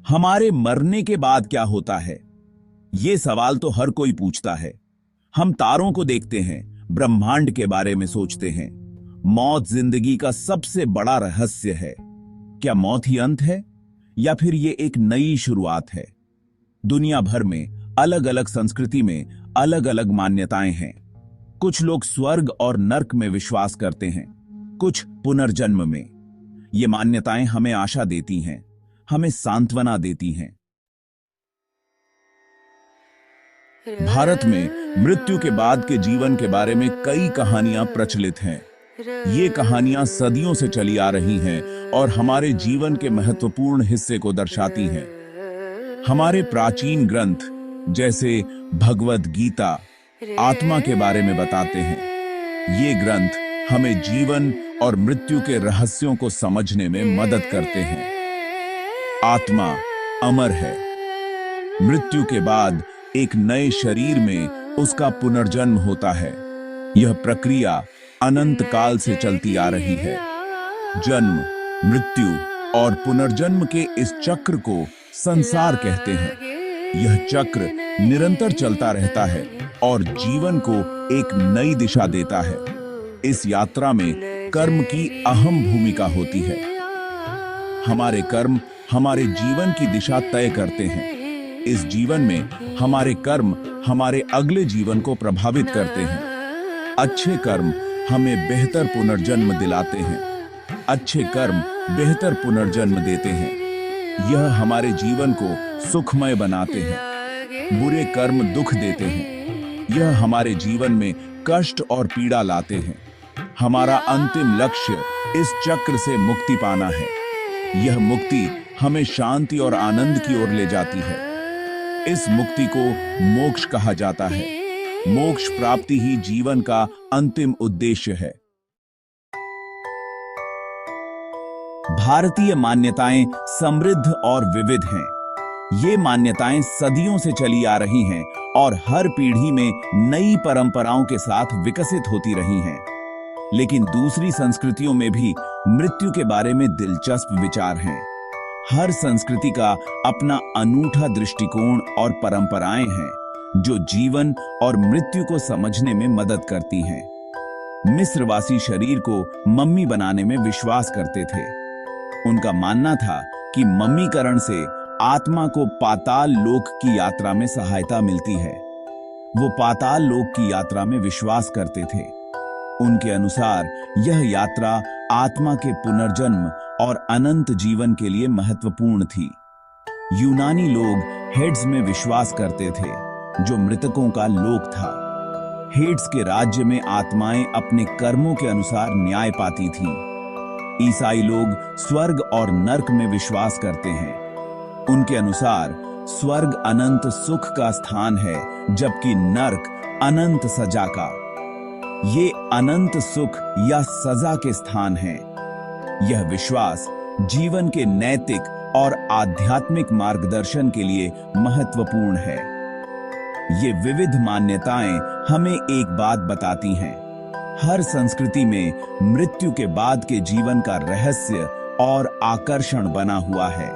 हमारे मरने के बाद क्या होता है? ये सवाल तो हर कोई पूछता है। हम तारों को देखते हैं, ब्रह्मांड के बारे में सोचते हैं। मौत जिंदगी का सबसे बड़ा रहस्य है। क्या मौत ही अंत है या फिर ये एक नई शुरुआत है? दुनिया भर में अलग अलग संस्कृति में अलग अलग मान्यताएं हैं। कुछ लोग स्वर्ग और नर्क में विश्वास करते हैं, कुछ पुनर्जन्म में। ये मान्यताएं हमें आशा देती हैं, हमें सांत्वना देती हैं। भारत में मृत्यु के बाद के जीवन के बारे में कई कहानियां प्रचलित हैं। ये कहानियां सदियों से चली आ रही हैं और हमारे जीवन के महत्वपूर्ण हिस्से को दर्शाती हैं। हमारे प्राचीन ग्रंथ जैसे भगवद गीता आत्मा के बारे में बताते हैं। ये ग्रंथ हमें जीवन और मृत्यु के रहस्यों को समझने में मदद करते हैं। आत्मा अमर है। मृत्यु के बाद एक नए शरीर में उसका पुनर्जन्म होता है। यह प्रक्रिया अनंत काल से चलती आ रही है। जन्म, मृत्यु और पुनर्जन्म के इस चक्र को संसार कहते हैं। यह चक्र निरंतर चलता रहता है और जीवन को एक नई दिशा देता है। इस यात्रा में कर्म की अहम भूमिका होती है। हमारे कर्म हमारे जीवन की दिशा तय करते हैं। इस जीवन में हमारे कर्म हमारे अगले जीवन को प्रभावित करते हैं। अच्छे कर्म हमें बेहतर पुनर्जन्म दिलाते हैं। अच्छे कर्म बेहतर पुनर्जन्म देते हैं। यह हमारे जीवन को सुखमय बनाते हैं। बुरे कर्म दुख देते हैं। यह हमारे जीवन में कष्ट और पीड़ा लाते हैं। हमारा अंतिम लक्ष्य इस चक्र से मुक्ति पाना है। यह मुक्ति हमें शांति और आनंद की ओर ले जाती है। इस मुक्ति को मोक्ष कहा जाता है। मोक्ष प्राप्ति ही जीवन का अंतिम उद्देश्य है। भारतीय मान्यताएं समृद्ध और विविध हैं। ये मान्यताएं सदियों से चली आ रही हैं और हर पीढ़ी में नई परंपराओं के साथ विकसित होती रही हैं। लेकिन दूसरी संस्कृतियों में भी मृत्यु के बारे में दिलचस्प विचार हैं। हर संस्कृति का अपना अनूठा दृष्टिकोण और परंपराएं हैं जो जीवन और मृत्यु को समझने में मदद करती हैं। मिस्रवासी शरीर को मम्मी बनाने में विश्वास करते थे। उनका मानना था कि मम्मीकरण से आत्मा को पाताल लोक की यात्रा में सहायता मिलती है। वो पाताल लोक की यात्रा में विश्वास करते थे। उनके अनुसार यह यात्रा आत्मा के पुनर्जन्म और अनंत जीवन के लिए महत्वपूर्ण थी। यूनानी लोग हेड्स में विश्वास करते थे, जो मृतकों का लोक था। हेड्स के राज्य में आत्माएं अपने कर्मों के अनुसार न्याय पाती थीं। ईसाई लोग स्वर्ग और नर्क में विश्वास करते हैं। उनके अनुसार स्वर्ग अनंत सुख का स्थान है, जबकि नर्क अनंत सजा का। ये अनंत सुख या सजा के स्थान हैं। यह विश्वास जीवन के नैतिक और आध्यात्मिक मार्गदर्शन के लिए महत्वपूर्ण है। ये विविध मान्यताएं हमें एक बात बताती हैं। हर संस्कृति में मृत्यु के बाद के जीवन का रहस्य और आकर्षण बना हुआ है।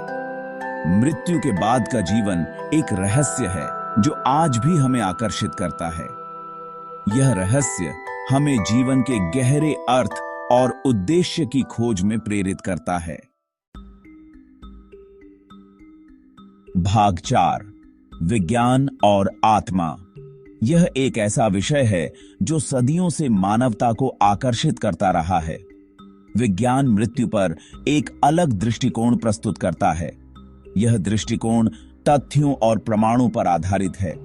मृत्यु के बाद का जीवन एक रहस्य है जो आज भी हमें आकर्षित करता है। यह रहस्य हमें जीवन के गहरे अर्थ और उद्देश्य की खोज में प्रेरित करता है। भाग 4, विज्ञान और आत्मा। यह एक ऐसा विषय है जो सदियों से मानवता को आकर्षित करता रहा है। विज्ञान मृत्यु पर एक अलग दृष्टिकोण प्रस्तुत करता है। यह दृष्टिकोण तथ्यों और प्रमाणों पर आधारित है।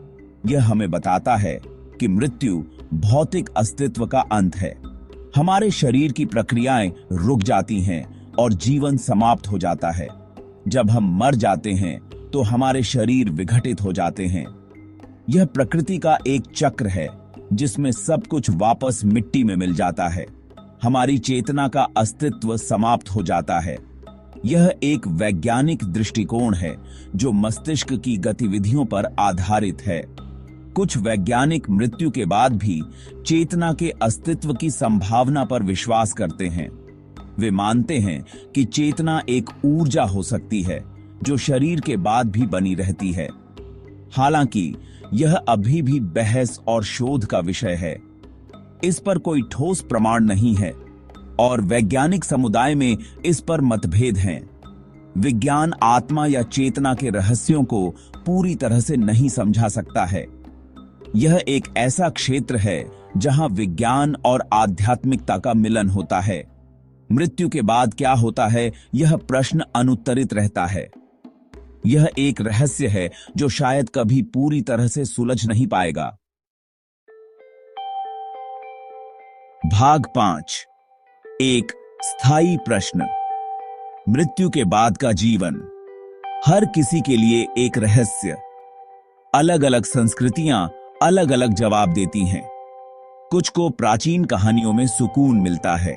यह हमें बताता है कि मृत्यु भौतिक अस्तित्व का अंत है। हमारे शरीर की प्रक्रियाएं रुक जाती हैं और जीवन समाप्त हो जाता है। जब हम मर जाते हैं तो हमारे शरीर विघटित हो जाते हैं। यह प्रकृति का एक चक्र है जिसमें सब कुछ वापस मिट्टी में मिल जाता है। हमारी चेतना का अस्तित्व समाप्त हो जाता है। यह एक वैज्ञानिक दृष्टिकोण है जो मस्तिष्क की गतिविधियों पर आधारित है। कुछ वैज्ञानिक मृत्यु के बाद भी चेतना के अस्तित्व की संभावना पर विश्वास करते हैं। वे मानते हैं कि चेतना एक ऊर्जा हो सकती है जो शरीर के बाद भी बनी रहती है। हालांकि यह अभी भी बहस और शोध का विषय है। इस पर कोई ठोस प्रमाण नहीं है और वैज्ञानिक समुदाय में इस पर मतभेद हैं। विज्ञान आत्मा या चेतना के रहस्यों को पूरी तरह से नहीं समझा सकता है। यह एक ऐसा क्षेत्र है जहां विज्ञान और आध्यात्मिकता का मिलन होता है। मृत्यु के बाद क्या होता है, यह प्रश्न अनुत्तरित रहता है। यह एक रहस्य है जो शायद कभी पूरी तरह से सुलझ नहीं पाएगा। भाग 5। एक स्थायी प्रश्न। मृत्यु के बाद का जीवन हर किसी के लिए एक रहस्य। अलग अलग संस्कृतियां अलग अलग जवाब देती हैं। कुछ को प्राचीन कहानियों में सुकून मिलता है,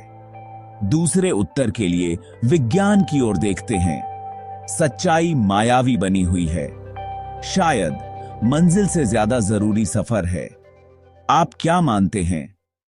दूसरे उत्तर के लिए विज्ञान की ओर देखते हैं। सच्चाई मायावी बनी हुई है, शायद मंजिल से ज्यादा जरूरी सफर है। आप क्या मानते हैं?